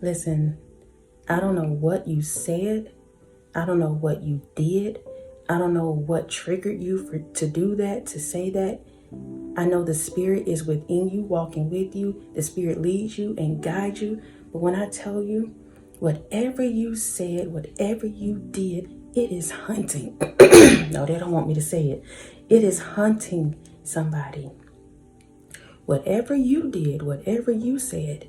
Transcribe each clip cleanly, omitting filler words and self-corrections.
Listen, I don't know what you said. I don't know what you did. I don't know what triggered you to do that, to say that. I know the Spirit is within you, walking with you. The Spirit leads you and guides you. But when I tell you, whatever you said, whatever you did, it is hunting. No, they don't want me to say it. It is hunting somebody. Whatever you did, whatever you said,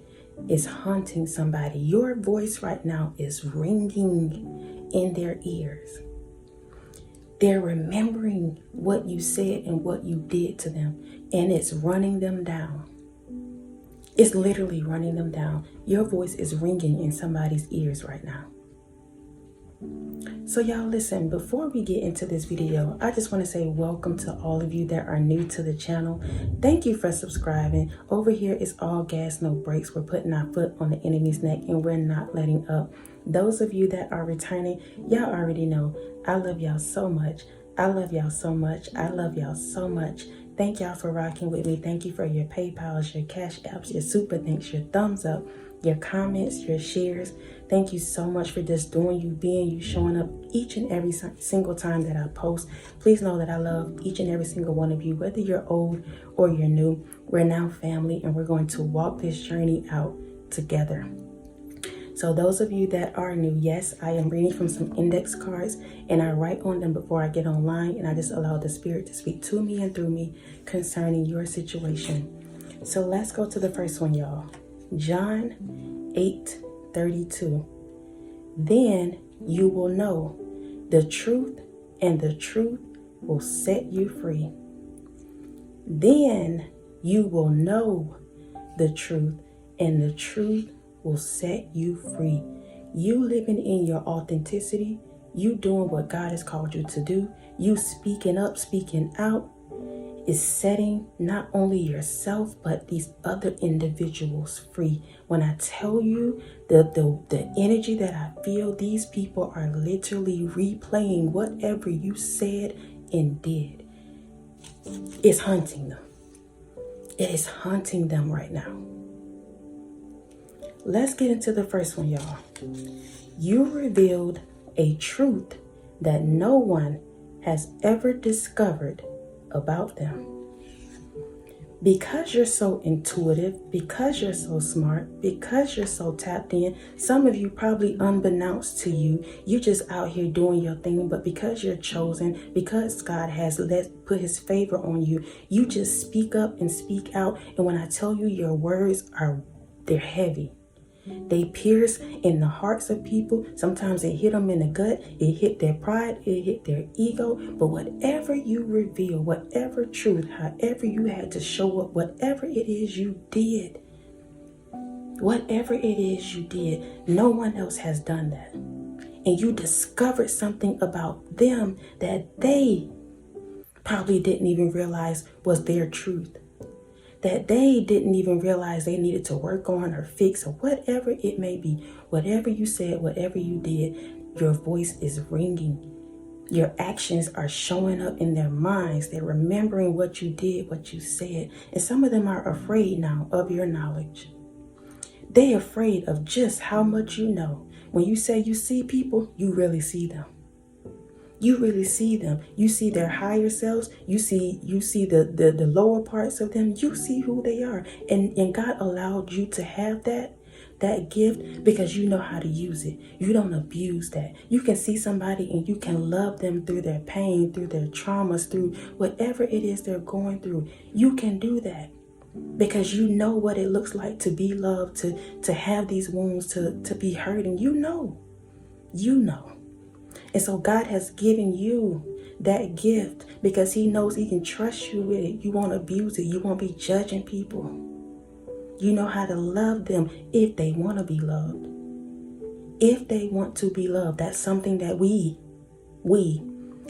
is haunting somebody. Your voice right now is ringing in their ears. They're remembering what you said and what you did to them, and it's running them down. It's literally running them down. Your voice is ringing in somebody's ears right now. So y'all listen, before we get into this video, I just want to say welcome to all of you that are new to the channel. Thank you for subscribing. Over here is all gas, no brakes. We're putting our foot on the enemy's neck and we're not letting up. Those of you that are returning, y'all already know I love y'all so much. I love y'all so much. I love y'all so much. Thank y'all for rocking with me. Thank you for your PayPals, your Cash Apps, your super thanks, your thumbs up, your comments, your shares. Thank you so much for just doing you, being you, showing up each and every single time that I post. Please know that I love each and every single one of you, whether you're old or you're new. We're now family and we're going to walk this journey out together. So those of you that are new, yes, I am reading from some index cards and I write on them before I get online, and I just allow the Spirit to speak to me and through me concerning your situation. So let's go to the first one, y'all. John 8:32. Then you will know the truth, and the truth will set you free. Then you will know the truth, and the truth will set you free. You living in your authenticity, you doing what God has called you to do, you speaking up, speaking out, is setting not only yourself but these other individuals free. When I tell you the energy that I feel, these people are literally replaying whatever you said and did. It's hunting them. It is hunting them right now. Let's get into the first one, y'all. You revealed a truth that no one has ever discovered about them. Because you're so intuitive, because you're so smart, because you're so tapped in, some of you probably unbeknownst to you, you're just out here doing your thing, but because you're chosen, because God has put his favor on you, you just speak up and speak out. And when I tell you, your words they're heavy. They pierce in the hearts of people. Sometimes it hit them in the gut. It hit their pride. It hit their ego. But whatever you reveal, whatever truth, however you had to show up, whatever it is you did, no one else has done that. And you discovered something about them that they probably didn't even realize was their truth, that they didn't even realize they needed to work on or fix, or whatever it may be. Whatever you said, whatever you did, your voice is ringing. Your actions are showing up in their minds. They're remembering what you did, what you said. And some of them are afraid now of your knowledge. They're afraid of just how much you know. When you say you see people, you really see them. You really see them. You see their higher selves. You see the lower parts of them. You see who they are. And God allowed you to have that gift because you know how to use it. You don't abuse that. You can see somebody and you can love them through their pain, through their traumas, through whatever it is they're going through. You can do that because you know what it looks like to be loved, to have these wounds, to be hurting. You know. And so God has given you that gift because he knows he can trust you with it. You won't abuse it. You won't be judging people. You know how to love them if they want to be loved. If they want to be loved, that's something that we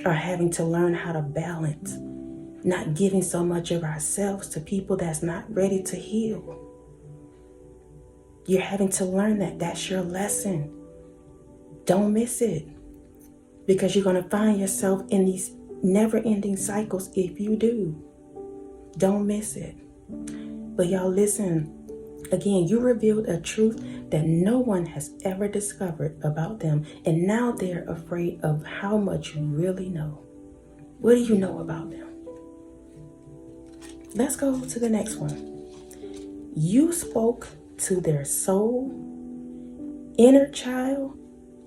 are having to learn how to balance. Not giving so much of ourselves to people that's not ready to heal. You're having to learn that. That's your lesson. Don't miss it. Because you're going to find yourself in these never-ending cycles if you do. Don't miss it. But y'all listen, Again, you revealed a truth that no one has ever discovered about them, and now they're afraid of how much you really know. What do you know about them? Let's go to the next one. You spoke to their soul, inner child,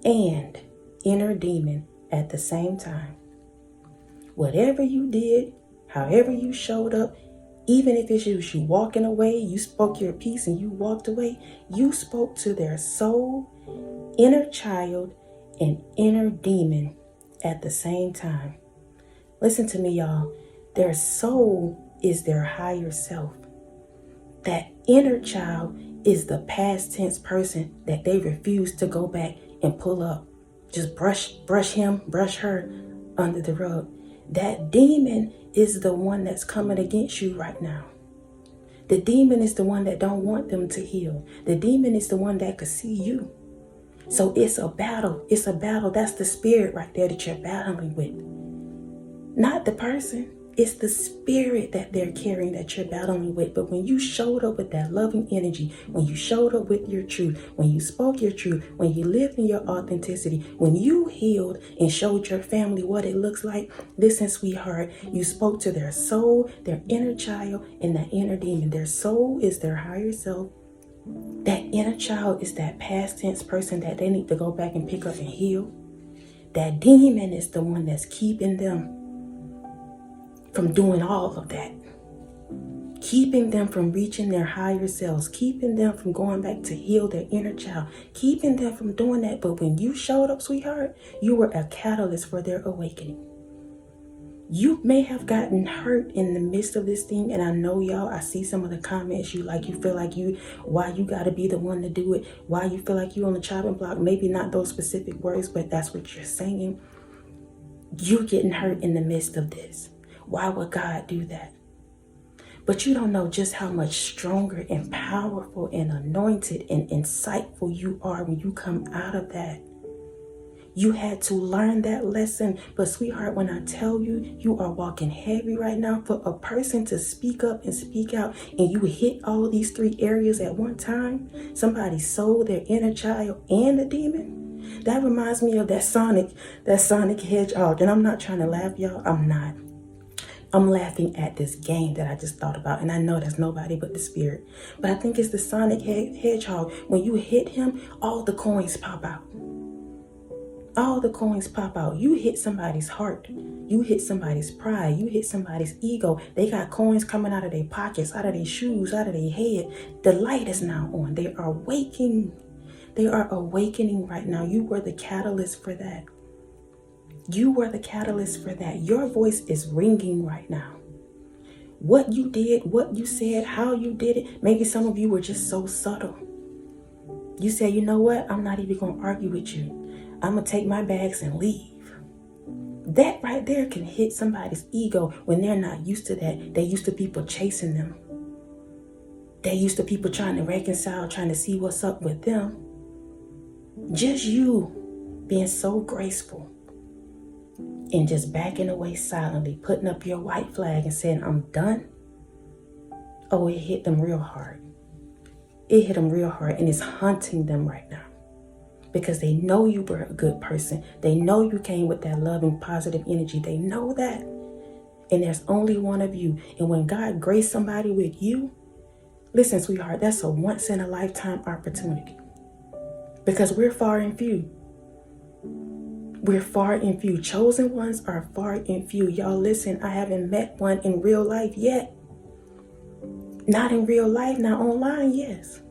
and inner demon at the same time. Whatever you did, however you showed up, even if it's you walking away, you spoke your piece and you walked away, you spoke to their soul, inner child, and inner demon at the same time. Listen to me, y'all. Their soul is their higher self. That inner child is the past tense person that they refuse to go back and pull up. Just brush him, brush her under the rug. That demon is the one that's coming against you right now. The demon is the one that don't want them to heal. The demon is the one that could see you. So it's a battle. It's a battle. That's the spirit right there that you're battling with. Not the person. It's the spirit that they're carrying that you're battling with. But when you showed up with that loving energy, when you showed up with your truth, when you spoke your truth, when you lived in your authenticity, when you healed and showed your family what it looks like, listen, sweetheart, you spoke to their soul, their inner child, and that inner demon. Their soul is their higher self. That inner child is that past tense person that they need to go back and pick up and heal. That demon is the one that's keeping them from doing all of that, keeping them from reaching their higher selves, keeping them from going back to heal their inner child, keeping them from doing that. But when you showed up, sweetheart, you were a catalyst for their awakening. You may have gotten hurt in the midst of this thing, and I know, y'all, I see some of the comments, you feel like why you gotta be the one to do it, why you feel like you on the chopping block. Maybe not those specific words, but that's what you're saying. You're getting hurt in the midst of this. Why would God do that? But you don't know just how much stronger and powerful and anointed and insightful you are when you come out of that. You had to learn that lesson. But sweetheart, when I tell you, you are walking heavy right now. For a person to speak up and speak out and you hit all these 3 areas at one time, somebody's soul, their inner child, and the demon. That reminds me of that Sonic Hedgehog. And I'm not trying to laugh, y'all. I'm not. I'm laughing at this game that I just thought about. And I know that's nobody but the spirit. But I think it's the Sonic Hedgehog. When you hit him, all the coins pop out. All the coins pop out. You hit somebody's heart. You hit somebody's pride. You hit somebody's ego. They got coins coming out of their pockets, out of their shoes, out of their head. The light is now on. They are waking. They are awakening right now. You were the catalyst for that. You were the catalyst for that. Your voice is ringing right now. What you did, what you said, how you did it. Maybe some of you were just so subtle. You said, you know what? I'm not even going to argue with you. I'm going to take my bags and leave. That right there can hit somebody's ego when they're not used to that. They used to people chasing them. They used to people trying to reconcile, trying to see what's up with them. Just you being so graceful and just backing away silently, putting up your white flag and saying, I'm done. Oh, it hit them real hard. It hit them real hard, and it's haunting them right now because they know you were a good person. They know you came with that loving, positive energy. They know that. And there's only one of you. And when God graced somebody with you, listen, sweetheart, that's a once in a lifetime opportunity because we're far and few. We're far and few. Chosen ones are far and few. Y'all listen, I haven't met one in real life yet. Not in real life, not online, yes.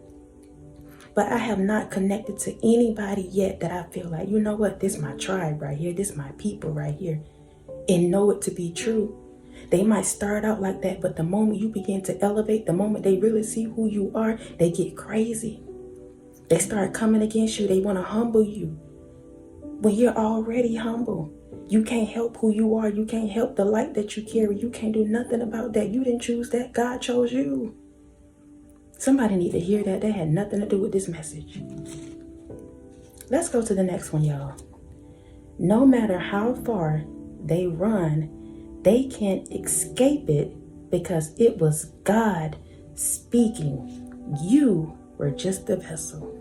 But I have not connected to anybody yet that I feel like, you know what, this is my tribe right here. This is my people right here. And know it to be true. They might start out like that, but the moment you begin to elevate, the moment they really see who you are, they get crazy. They start coming against you. They want to humble you. When you're already humble, you can't help who you are. You can't help the light that you carry. You can't do nothing about that. You didn't choose that. God chose you. Somebody need to hear that. That had nothing to do with this message. Let's go to the next one, y'all. No matter how far they run, they can't escape it because it was God speaking. You were just a vessel.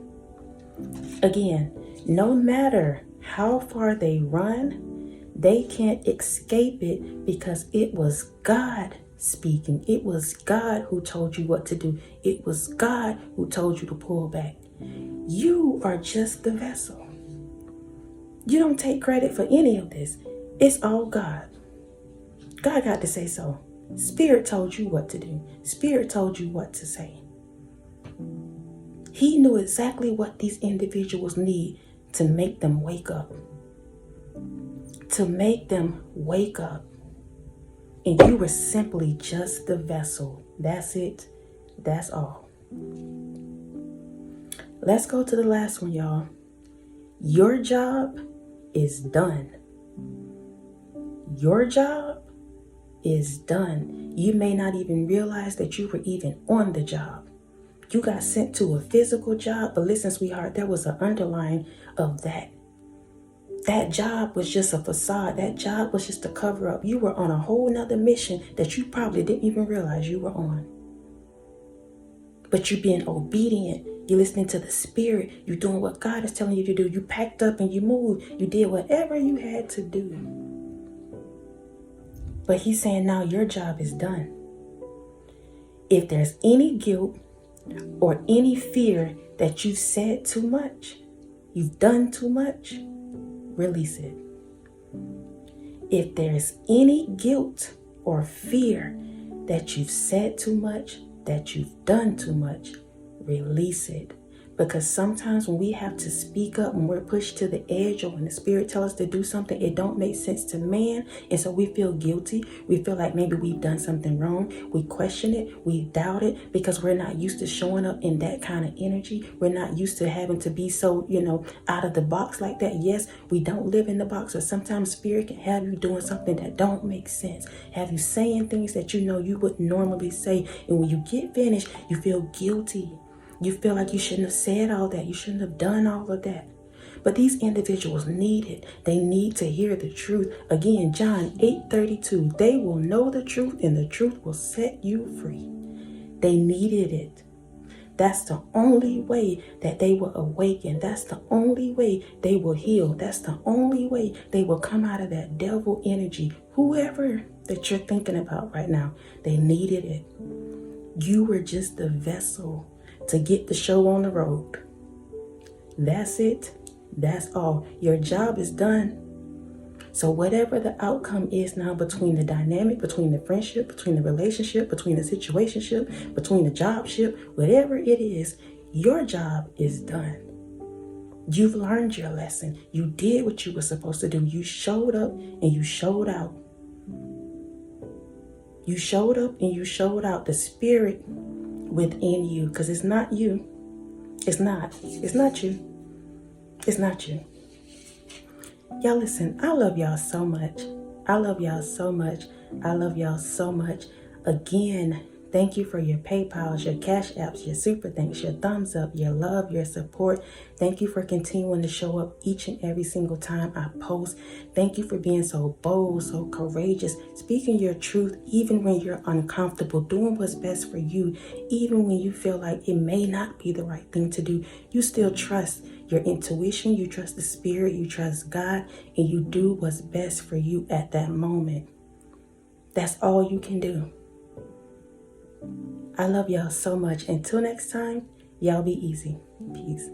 Again, no matter how far they run, they can't escape it because it was God speaking. It was God who told you what to do. It was God who told you to pull back. You are just the vessel. You don't take credit for any of this. It's all God. God got to say so. Spirit told you what to do. Spirit told you what to say. He knew exactly what these individuals need to make them wake up. To make them wake up. And you were simply just the vessel. That's it. That's all. Let's go to the last one, y'all. Your job is done. Your job is done. You may not even realize that you were even on the job. You got sent to a physical job, but listen, sweetheart, there was an underlying of that. That job was just a facade. That job was just a cover up. You were on a whole nother mission that you probably didn't even realize you were on. But you're being obedient. You're listening to the Spirit. You're doing what God is telling you to do. You packed up and you moved. You did whatever you had to do. But He's saying now your job is done. If there's any guilt or any fear that you've said too much, you've done too much, release it. If there's any guilt or fear that you've said too much, that you've done too much, release it. Because sometimes when we have to speak up, when we're pushed to the edge, or when the Spirit tells us to do something, it don't make sense to man. And so we feel guilty. We feel like maybe we've done something wrong. We question it. We doubt it because we're not used to showing up in that kind of energy. We're not used to having to be so, out of the box like that. Yes, we don't live in the box. Or sometimes Spirit can have you doing something that don't make sense. Have you saying things that you wouldn't normally say. And when you get finished, you feel guilty. You feel like you shouldn't have said all that. You shouldn't have done all of that. But these individuals need it. They need to hear the truth. Again, John 8:32. They will know the truth and the truth will set you free. They needed it. That's the only way that they will awaken. That's the only way they will heal. That's the only way they will come out of that devil energy. Whoever that you're thinking about right now, they needed it. You were just the vessel to get the show on the road. That's it. That's all. Your job is done. So whatever the outcome is now between the dynamic, between the friendship, between the relationship, between the situationship, between the jobship, whatever it is, your job is done. You've learned your lesson. You did what you were supposed to do. You showed up and you showed out. You showed up and you showed out the Spirit within you, because it's not you. It's not you. It's not you. Y'all listen, I love y'all so much. I love y'all so much. I love y'all so much. Again, thank you for your PayPals, your Cash Apps, your Super Thanks, your thumbs up, your love, your support. Thank you for continuing to show up each and every single time I post. Thank you for being so bold, so courageous, speaking your truth even when you're uncomfortable, doing what's best for you, even when you feel like it may not be the right thing to do. You still trust your intuition, you trust the Spirit, you trust God, and you do what's best for you at that moment. That's all you can do. I love y'all so much. Until next time, y'all be easy. Peace.